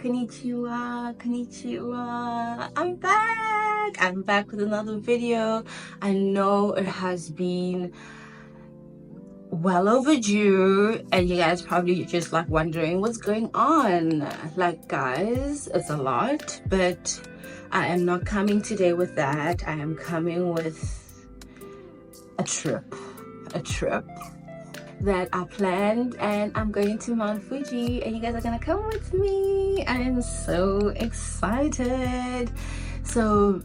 Konnichiwa, konnichiwa. I'm back with another video. I know it has been well overdue, and you guys probably just like wondering what's going on. Like, guys, it's a lot, but I am not coming today with that. I am coming with a trip that I planned, and I'm going to Mount Fuji, and you guys are gonna come with me. I am so excited. So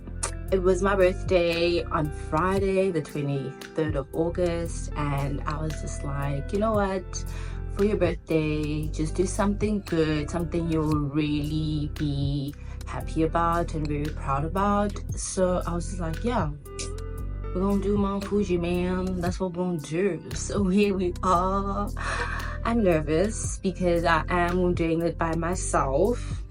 it was my birthday on Friday, the 23rd of August, and I was just like, you know what, for your birthday, just do something good, something you'll really be happy about and very proud about. So I was just like, yeah, we're gonna do Mount Fuji, man. That's what we're gonna do. So here we are. I'm nervous because I am doing it by myself.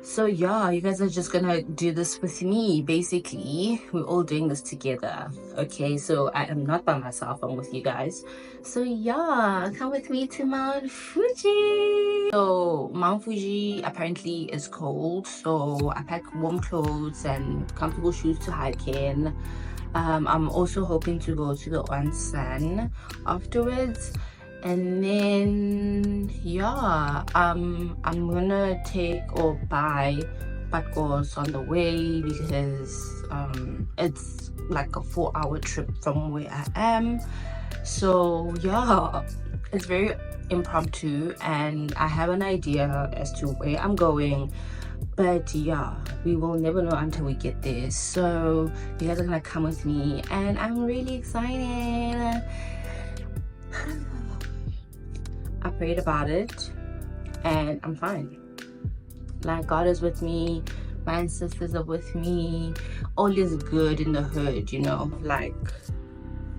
So yeah, you guys are just gonna do this with me. Basically, we're all doing this together. Okay, so I am not by myself, I'm with you guys. So yeah, come with me to Mount Fuji. So Mount Fuji apparently is cold, so I pack warm clothes and comfortable shoes to hike in. I'm also hoping to go to the onsen afterwards, and then yeah, I'm gonna take or buy buckles on the way because it's like a 4-hour trip from where I am. So yeah, it's very impromptu, and I have an idea as to where I'm going, but yeah, we will never know until we get there. So you guys are gonna come with me, and I'm really excited. I prayed about it, and I'm fine. Like, God is with me, my ancestors are with me, all is good in the hood, you know. Like,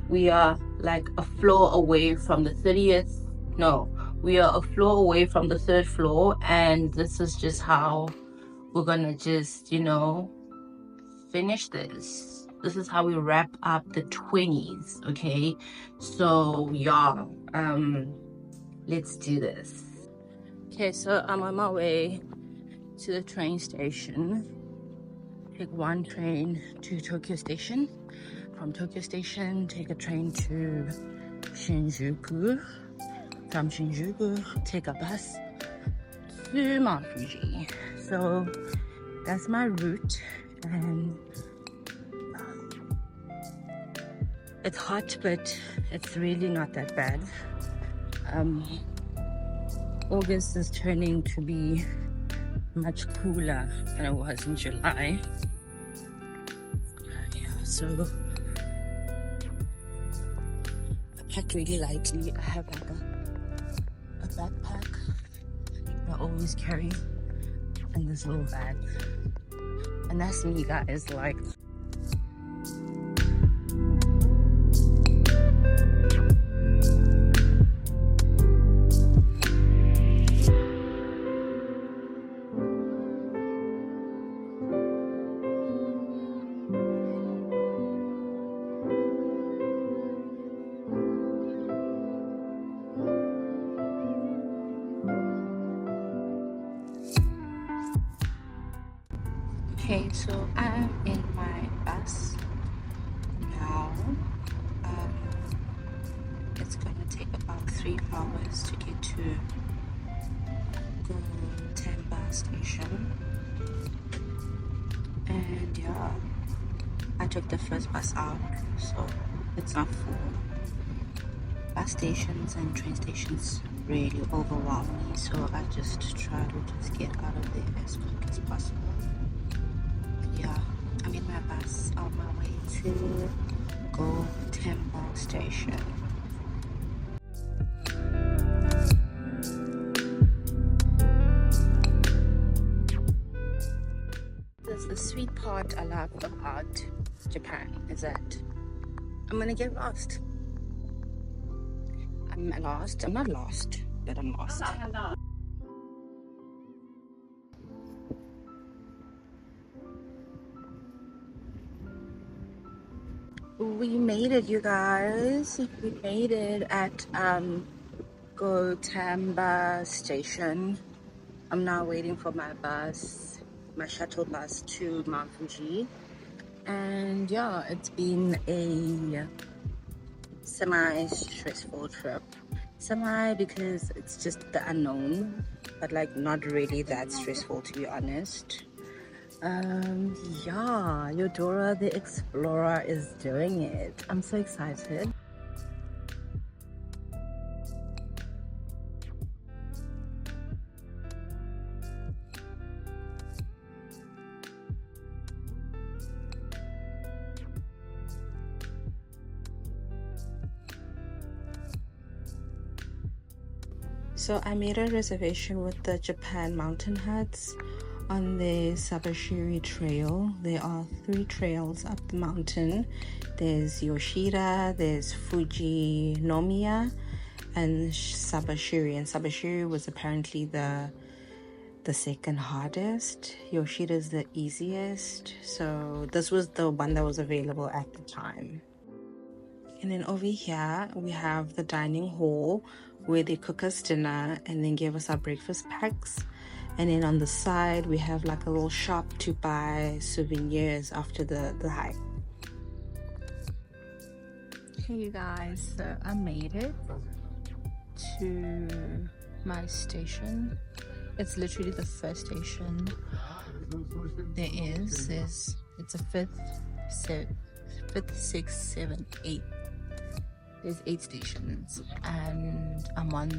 we are like a floor away from the 30th. No, we are a floor away from the 3rd floor, and this is just how we're gonna just, you know, finish this. This is how we wrap up the 20s. Okay, so y'all, let's do this. Okay, so I'm on my way to the train station. Take one train to Tokyo Station. From Tokyo Station, take a train to Shinjuku. From Shinjuku, take a bus to Mount Fuji. So that's my route, and it's hot, but it's really not that bad. August is turning to be much cooler than it was in July. Yeah, so I packed really lightly. I have like a backpack I always carry, and this little bag, and that's me, guys. Like, okay, so I'm in my bus now. It's gonna take about 3 hours to get to Tamba station, and yeah, I took the first bus out, so it's not full. Bus stations and train stations really overwhelm me, so I just try to just get out of there as quick as possible. Yeah, I'm in my bus on my way to go Temple Station. The sweet part I love about Japan is that I'm gonna get lost. I'm lost. I'm not lost, but I'm lost. We made it, you guys. We made it at Go Tamba station. I'm now waiting for my bus, my shuttle bus to Mount Fuji. And yeah, it's been a semi-stressful trip. Semi because it's just the unknown, but like not really that stressful, to be honest. Yeah, Eudora the Explorer is doing it. I'm so excited. So I made a reservation with the Japan Mountain Huts on the Sabashiri Trail. There are 3 trails up the mountain. There's Yoshida, there's Fuji Nomiya, and Sabashiri. And Sabashiri was apparently the second hardest. Yoshida is the easiest. So this was the one that was available at the time. And then over here we have the dining hall where they cook us dinner and then give us our breakfast packs. And then on the side we have like a little shop to buy souvenirs after the hike. Hey you guys, so I made it to my station. It's literally the first station there is. It's a fifth, 6th, 7th, 8th. There's 8 stations, and I'm on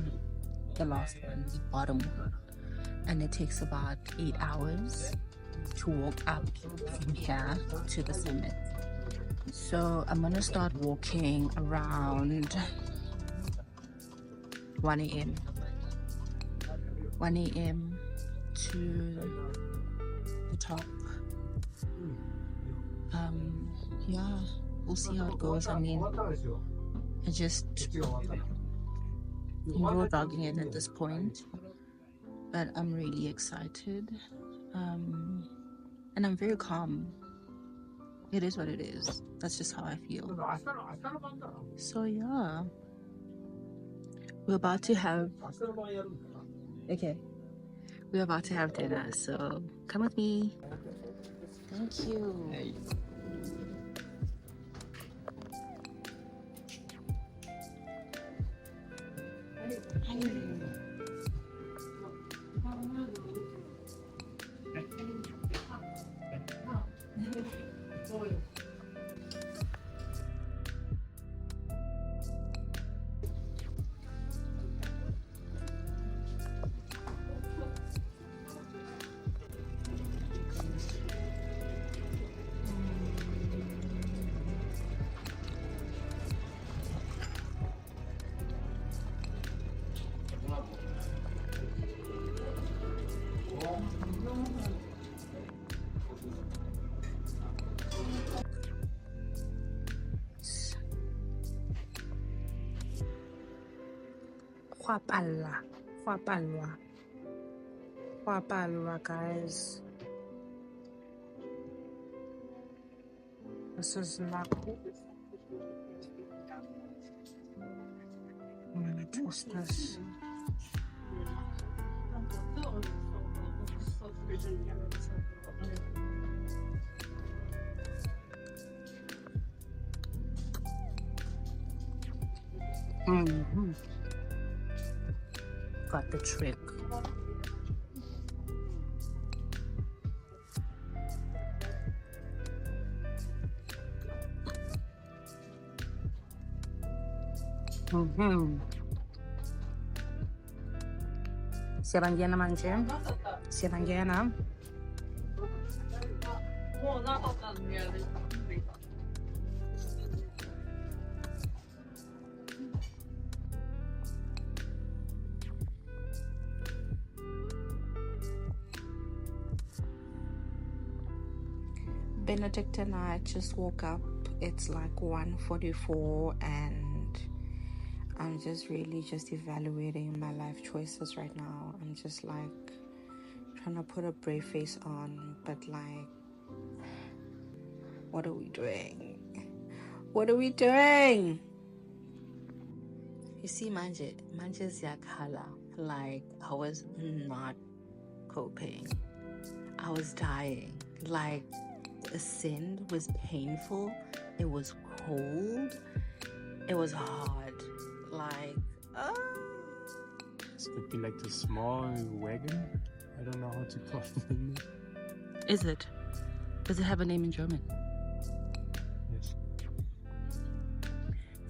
the last one, the bottom one, and it takes about 8 hours to walk up from here to the summit. So I'm gonna start walking around 1 a.m. 1 a.m. to the top. Yeah, we'll see how it goes. I mean, I just road dogging it at this point, but I'm really excited, and I'm very calm. It is what it is. That's just how I feel. So yeah, we're about to have dinner, so come with me. Thank you. Guys. This is not cool. I'm gonna twist this. Got the trick. Siyabangena manje. Siyabangena. Benedikt and I just woke up. It's like 1:44 and I'm just really just evaluating my life choices right now. I'm just like trying to put a brave face on, but like, what are we doing? What are we doing? You see, manje ziyakhala. Like, I was not coping. I was dying. Like, the ascent was painful. It was cold. It was hard. Like, This could be like the small wagon. I don't know how to call it in English. Is it? Does it have a name in German? Yes.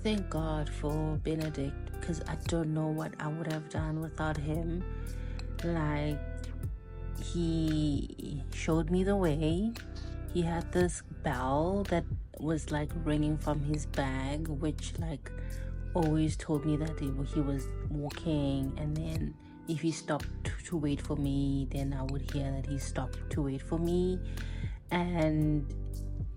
Thank God for Benedikt, because I don't know what I would have done without him. Like, he showed me the way. He had this bell that was like ringing from his bag, which like always told me that he was walking, and then if he stopped to wait for me, then I would hear that he stopped to wait for me, and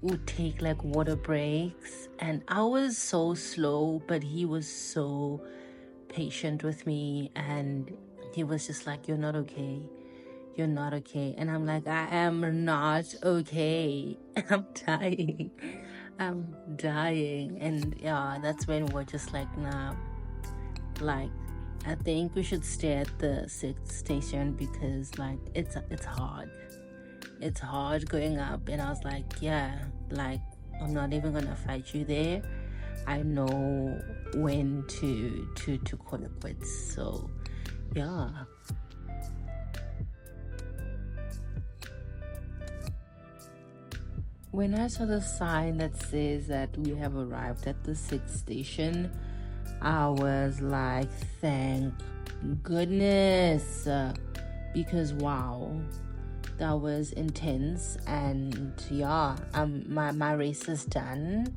would take like water breaks. And I was so slow, but he was so patient with me, and he was just like, you're not okay, you're not okay. And I'm like, I am not okay. I'm dying. And yeah, that's when we're just like, nah, like, I think we should stay at the 6th station, because like it's hard. It's hard going up. And I was like, yeah, like, I'm not even gonna fight you there. I know when to call it quits. So yeah. When I saw the sign that says that we have arrived at the 6th station, I was like, thank goodness, because wow, that was intense. And yeah, my race is done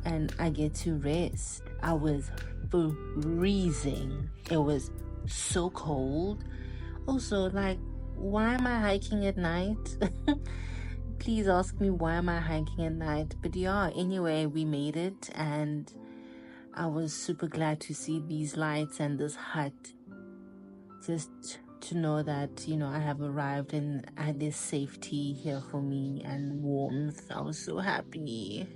and I get to rest. I was freezing. It was so cold. Also, like, why am I hiking at night? Please ask me, why am I hiking at night? But yeah, anyway, we made it, and I was super glad to see these lights and this hut. Just to know that, you know, I have arrived and there's safety here for me and warmth. I was so happy.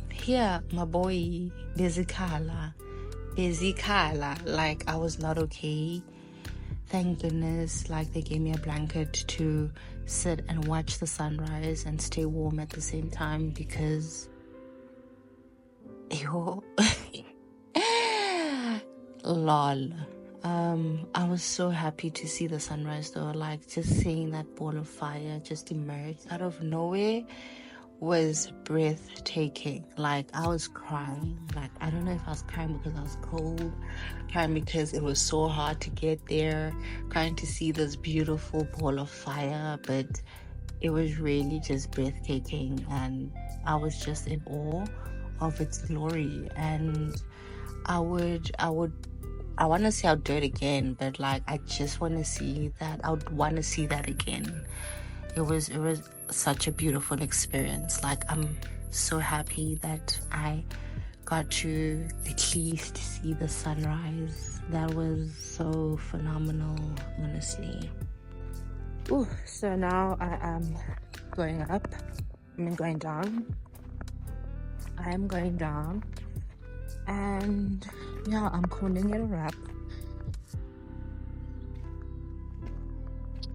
Here, my boy, Bezikala, like, I was not okay. Thank goodness, like, they gave me a blanket to sit and watch the sunrise and stay warm at the same time, because ew. Lol. I was so happy to see the sunrise though. Like, just seeing that ball of fire just emerge out of nowhere was breathtaking. Like, I was crying. Like, I don't know if I was crying because I was cold, crying because it was so hard to get there, crying to see this beautiful ball of fire, but it was really just breathtaking, and I was just in awe of its glory. And I want to say I'll do it again, but like, I just want to see that. I would want to see that again. It was such a beautiful experience. Like, I'm so happy that I got to at least see the sunrise. That was so phenomenal, honestly. Ooh, so now I am going up. I'm going down. I'm going down. And yeah, I'm calling it a wrap,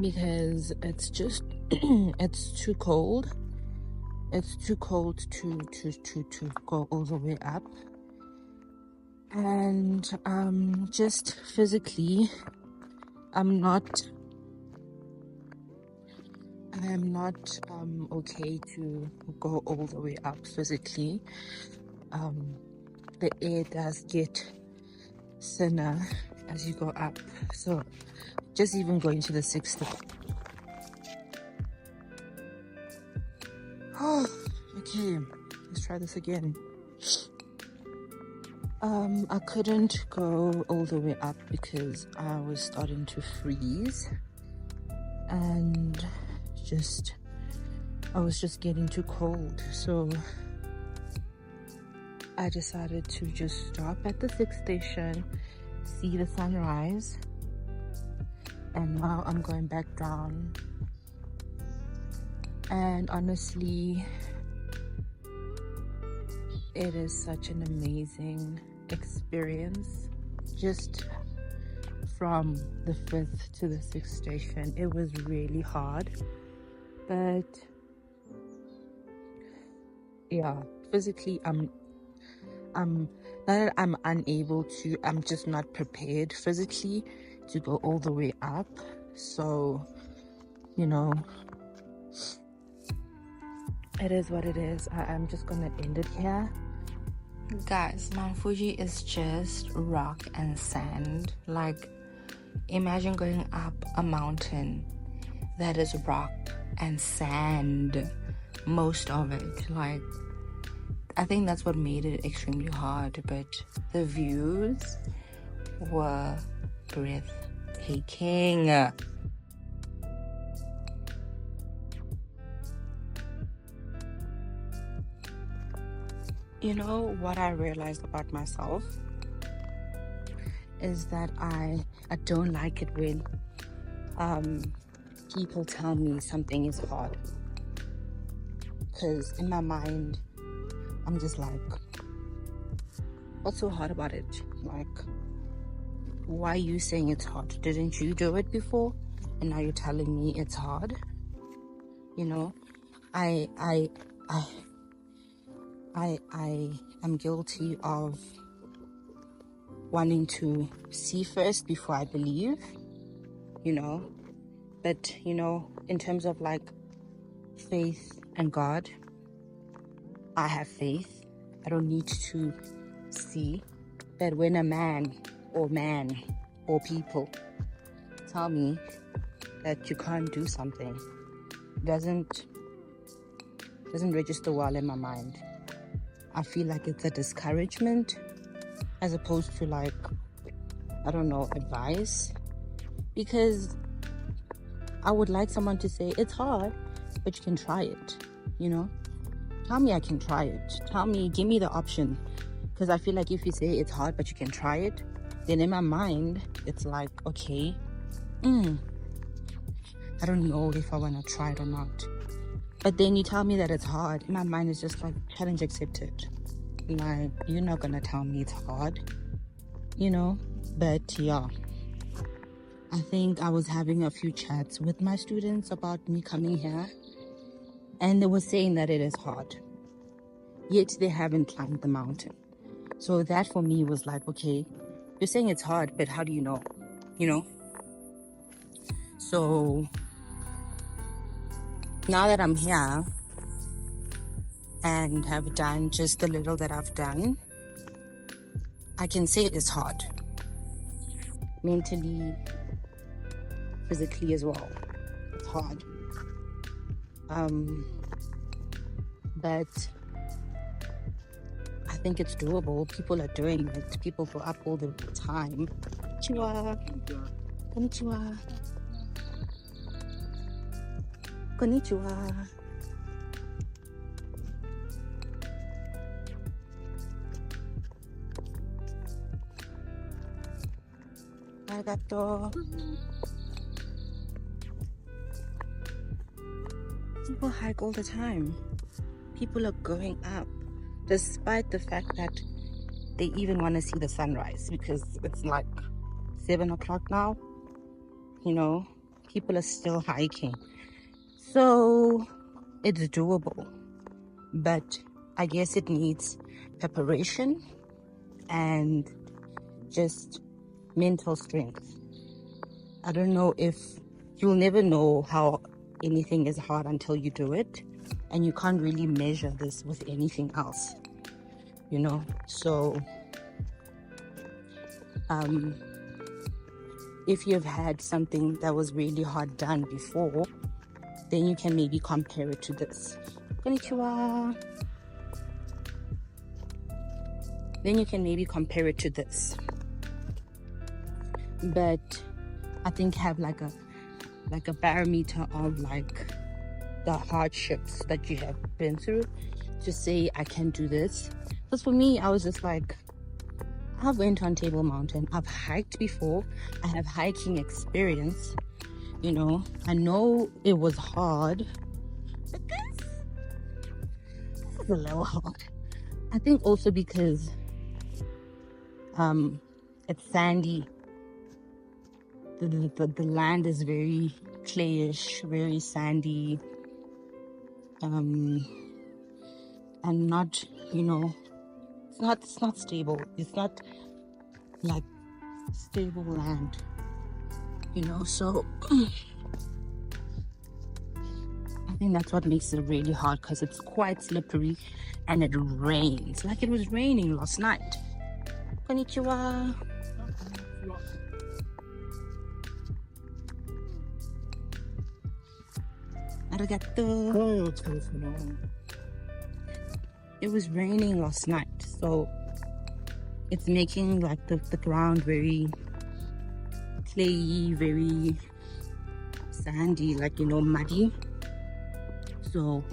because it's just it's too cold. It's too cold to go all the way up, and just physically I'm not okay to go all the way up physically. The air does get thinner as you go up, so just even going to the 6th Oh, okay, let's try this again. I couldn't go all the way up because I was starting to freeze, and I was just getting too cold, so I decided to just stop at the 6th station, see the sunrise, and now I'm going back down. And honestly, it is such an amazing experience. Just from the 5th to the 6th station, it was really hard, but yeah, physically I'm not that I'm unable to, I'm just not prepared physically to go all the way up. So, you know, it is what it is. I'm just gonna end it here. Guys, Mount Fuji is just rock and sand. Like, imagine going up a mountain that is rock and sand, most of it. Like, I think that's what made it extremely hard, but the views were breathtaking. You know what I realized about myself is that I don't like it when people tell me something is hard, because in my mind I'm just like, what's so hard about it? Like, why are you saying it's hard? Didn't you do it before and now you're telling me it's hard? You know, I am guilty of wanting to see first before I believe, you know. But, you know, in terms of like faith and God, I have faith. I don't need to see. That when a man or people tell me that you can't do something, doesn't register well in my mind. I feel like it's a discouragement as opposed to, like, I don't know, advice. Because I would like someone to say, it's hard, but you can try it, you know? Tell me I can try it. Tell me, give me the option. Because I feel like if you say it's hard, but you can try it, then in my mind, it's like, okay, I don't know if I want to try it or not. But then you tell me that it's hard. My mind is just like, challenge accepted. Like, you're not going to tell me it's hard, you know? But yeah, I think I was having a few chats with my students about me coming here. And they were saying that it is hard. Yet they haven't climbed the mountain. So that for me was like, okay, you're saying it's hard, but how do you know? You know? So now that I'm here and have done just the little that I've done, I can say it is hard. Mentally, physically as well. It's hard. But I think it's doable. People are doing it. People go up all the time. Konnichiwa. Konnichiwa. Konnichiwa. Arigato. People hike all the time. People are going up, despite the fact that they even want to see the sunrise, because it's like 7 o'clock now. You know, people are still hiking. So it's doable, but I guess it needs preparation and just mental strength. I don't know, if you'll never know how anything is hard until you do it, and you can't really measure this with anything else, you know. So if you've had something that was really hard done before, then you can maybe compare it to this. Konnichiwa. Then you can maybe compare it to this. But I think have like a barometer of like the hardships that you have been through to say I can do this. Because for me, I was just like, I went on Table Mountain. I've hiked before. I have hiking experience. You know, I know it was hard, but this is a little hard. I think also because it's sandy. The land is very clayish, very sandy, and not, you know, it's not stable. It's not like stable land, you know. So I think that's what makes it really hard, because it's quite slippery and it rains. Like it was raining last night. Konnichiwa. Arigato. It was raining last night, so it's making like the ground very clayey, very sandy, like, you know, muddy. So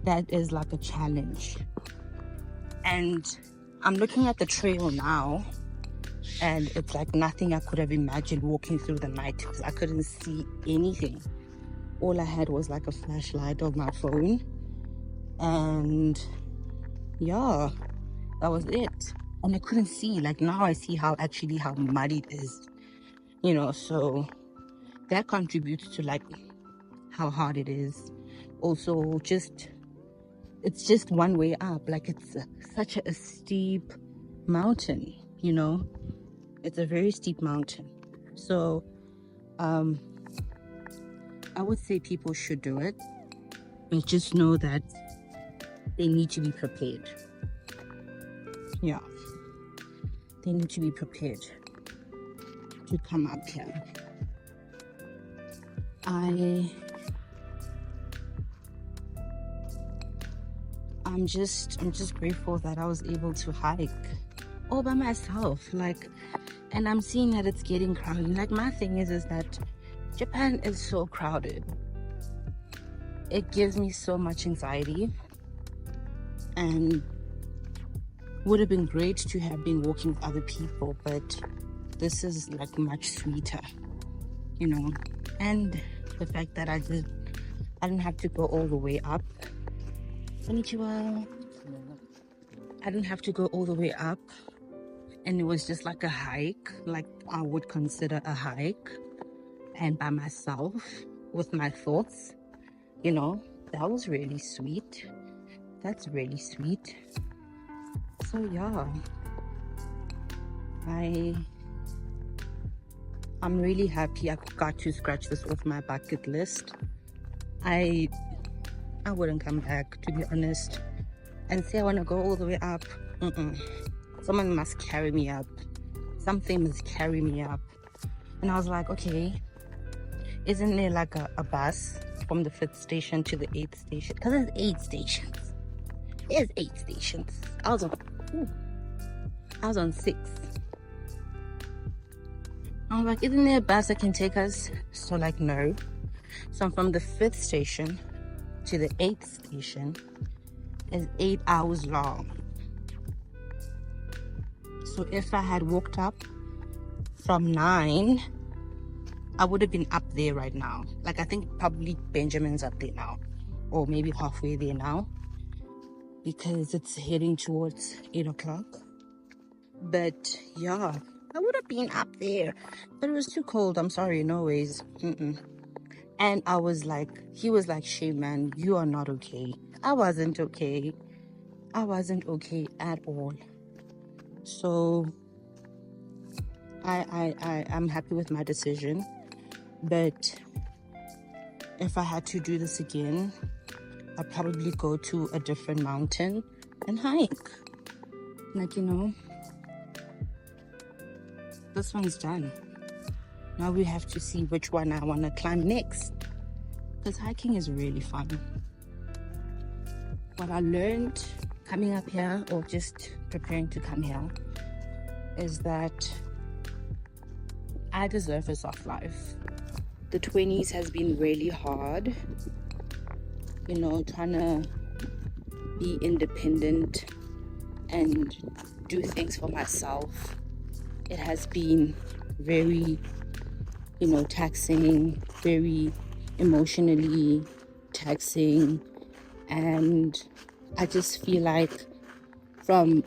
that is like a challenge. And I'm looking at the trail now, and it's like nothing I could have imagined walking through the night, because I couldn't see anything. All I had was like a flashlight of my phone, and yeah, that was it. And I couldn't see. Like now I see how muddy it is, you know. So that contributes to like how hard it is. Also, it's just one way up. Like it's such a steep mountain, you know. It's a very steep mountain. So I would say people should do it, but just know that they need to be prepared. Yeah, they need to be prepared to come up here. I'm just grateful that I was able to hike all by myself. Like, and I'm seeing that it's getting crowded. Like my thing is that Japan is so crowded. It gives me so much anxiety, and would have been great to have been walking with other people, but this is like much sweeter, you know. And the fact that I didn't have to go all the way up. Konnichiwa. I didn't have to go all the way up, and it was just like a hike, like I would consider a hike, and by myself with my thoughts, you know. That was really sweet. That's really sweet. So yeah, I'm really happy I got to scratch this off my bucket list. I wouldn't come back, to be honest, and say I want to go all the way up. Someone must carry me up. Something must carry me up. And I was like, okay, isn't there like a bus from the 5th station to the 8th station? Because there's 8 stations. There's 8 stations. I was on 6. I was like, isn't there a bus that can take us? So like, no. So from the 5th station to the 8th station is 8 hours long. So if I had walked up from 9, I would have been up there right now. Like, I think probably Benjamin's up there now, or maybe halfway there now, because it's heading towards 8 o'clock. But yeah, I would have been up there, but it was too cold. I'm sorry, no ways. And I was like, he was like, shame man, you are not okay. I wasn't okay. I wasn't okay at all. So I'm happy with my decision. But if I had to do this again, I'd probably go to a different mountain and hike. Like, you know, this one's done. Now we have to see which one I want to climb next, because hiking is really fun. what I learned coming up here, or just preparing to come here, is that I deserve a soft life. The 20s has been really hard, you know, trying to be independent and do things for myself. It has been very, you know, taxing, very emotionally taxing, and I just feel like from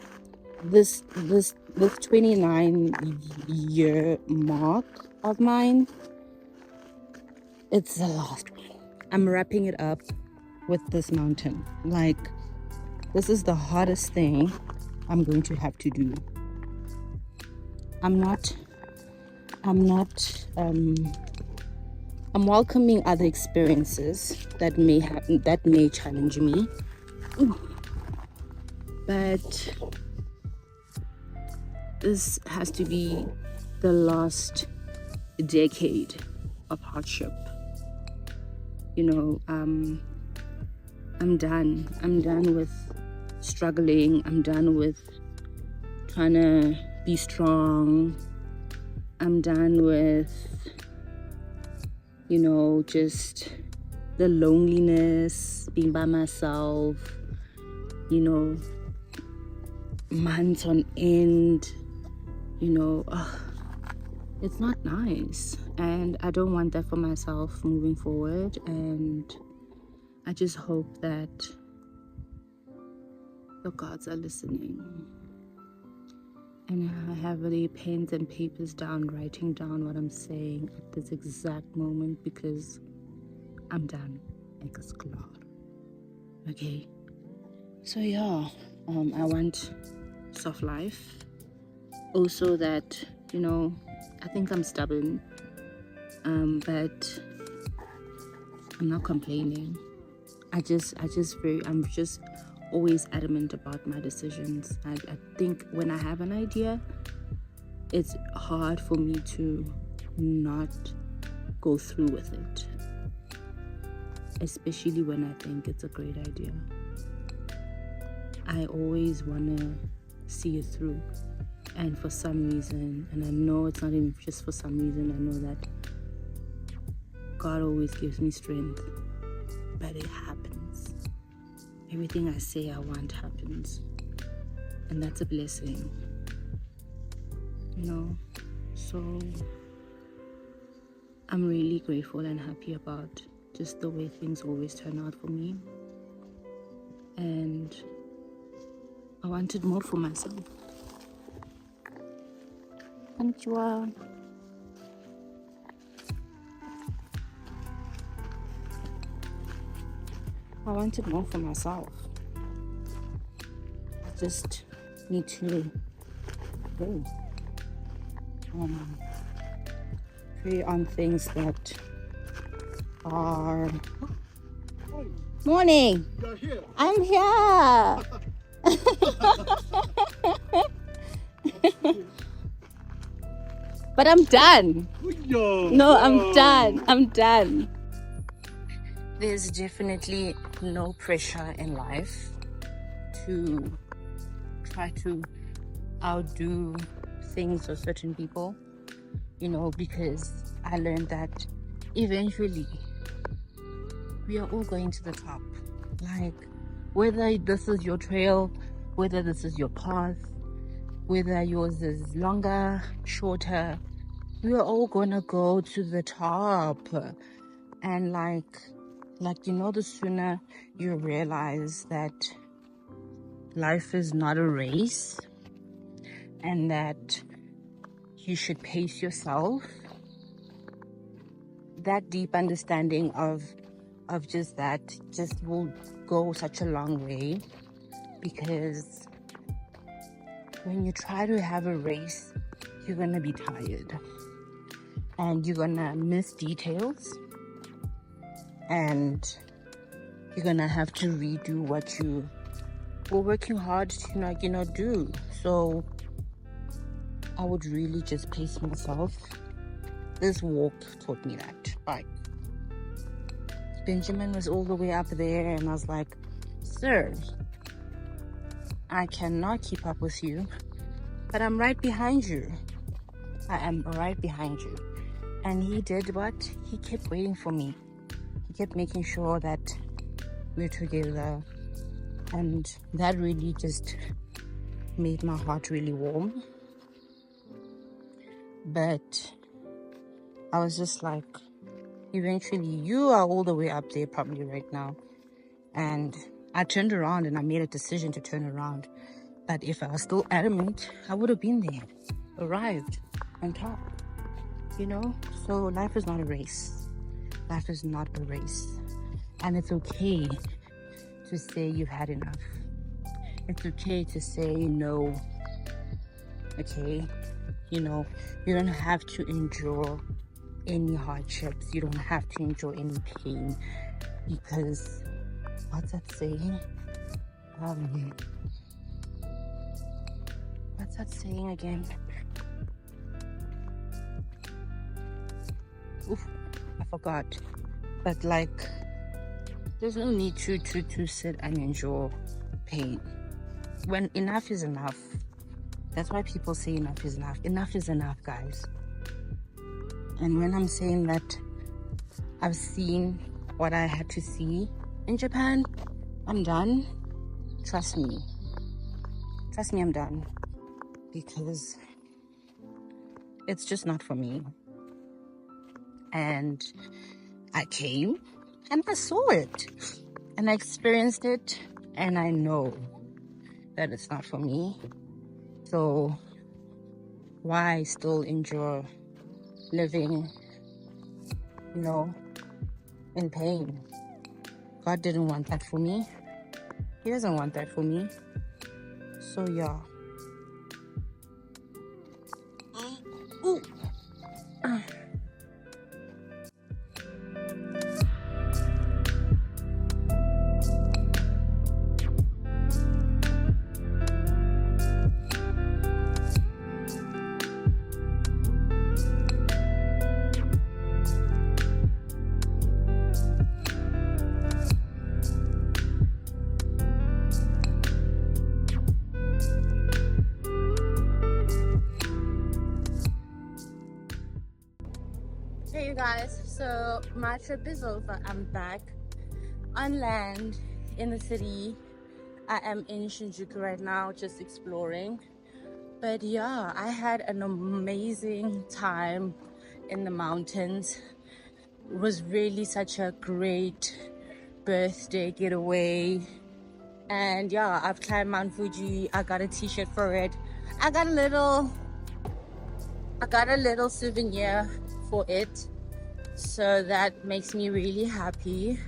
this 29-year mark of mine, it's the last one. I'm wrapping it up with this mountain. Like, this is the hardest thing I'm going to have to do. I'm welcoming other experiences that may happen, that may challenge me. But this has to be the last decade of hardship. You know, I'm done. I'm done with struggling. I'm done with trying to be strong. I'm done with, you know, just the loneliness, being by myself, you know, months on end, you know. It's not nice, and I don't want that for myself moving forward. And I just hope that the gods are listening, and I have the pens and papers down, writing down what I'm saying at this exact moment, because I'm done. Ek is klaar. Okay, so yeah, I want soft life. Also that, you know, I think I'm stubborn, but I'm not complaining. I'm just always adamant about my decisions. I think when I have an idea, it's hard for me to not go through with it, especially when I think it's a great idea. I always want to see it through. And for some reason, and I know it's not even just for some reason, I know that God always gives me strength, but it happens. Everything I say I want happens, and that's a blessing, you know. So I'm really grateful and happy about just the way things always turn out for me, and I wanted more for myself. Konnichiwa. I wanted more for myself. I just need to go. Pray on things that are... Morning! You're here. I'm here! But I'm done. No, I'm done. I'm done. There's definitely no pressure in life to try to outdo things or certain people, you know, because I learned that eventually we are all going to the top. Like, whether this is your trail, whether this is your path, whether yours is longer, shorter, we are all gonna go to the top. And like you know, the sooner you realize that life is not a race and that you should pace yourself, that deep understanding of just that just will go such a long way. Because when you try to have a race, you're gonna be tired and you're gonna miss details, and you're gonna have to redo what you were working hard to do. So I would really just pace myself. This walk taught me that. Like, Benjamin was all the way up there, and I was like sir, I cannot keep up with you, but I'm right behind you. I am right behind you. And he did what? He kept waiting for me. He kept making sure that we're together. And that really just made my heart really warm. But I was just like, eventually, you are all the way up there probably right now. And I turned around and I made a decision to turn around. But if I was still adamant, I would have been there, arrived on top, you know? So life is not a race. Life is not a race. And it's okay to say you've had enough. It's okay to say no. Okay? You know, you don't have to endure any hardships. You don't have to endure any pain. Because, what's that saying? What's that saying again? Oof, I forgot. But like, there's no need to sit and endure pain. When enough is enough. That's why people say enough is enough. Enough is enough, guys. And when I'm saying that I've seen what I had to see in Japan, I'm done. Trust me. Trust me, I'm done. Because it's just not for me. And I came and I saw it. And I experienced it. And I know that it's not for me. So why still endure living, you know, in pain? God didn't want that for me. He doesn't want that for me. So yeah. Ooh. Hey you guys, so my trip is over. I'm back on land in the city. I am in Shinjuku right now, just exploring. But yeah, I had an amazing time in the mountains. It was really such a great birthday getaway. And yeah, I've climbed Mt.Fuji. I got a t-shirt for it. I got a little souvenir for it, so that makes me really happy.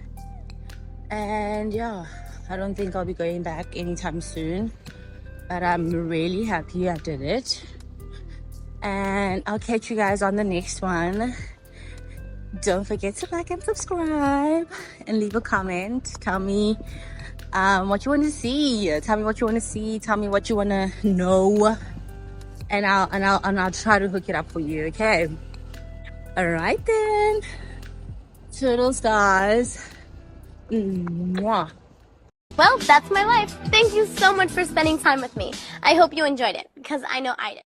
And yeah, I don't think I'll be going back anytime soon, but I'm really happy I did it. And I'll catch you guys on the next one. Don't forget to like and subscribe and leave a comment. Tell me what you want to see. Tell me what you want to see. Tell me what you want to know, and I'll try to hook it up for you. Okay. All right then. Toodles, guys. Mwah. Well, that's my life. Thank you so much for spending time with me. I hope you enjoyed it, because I know I did.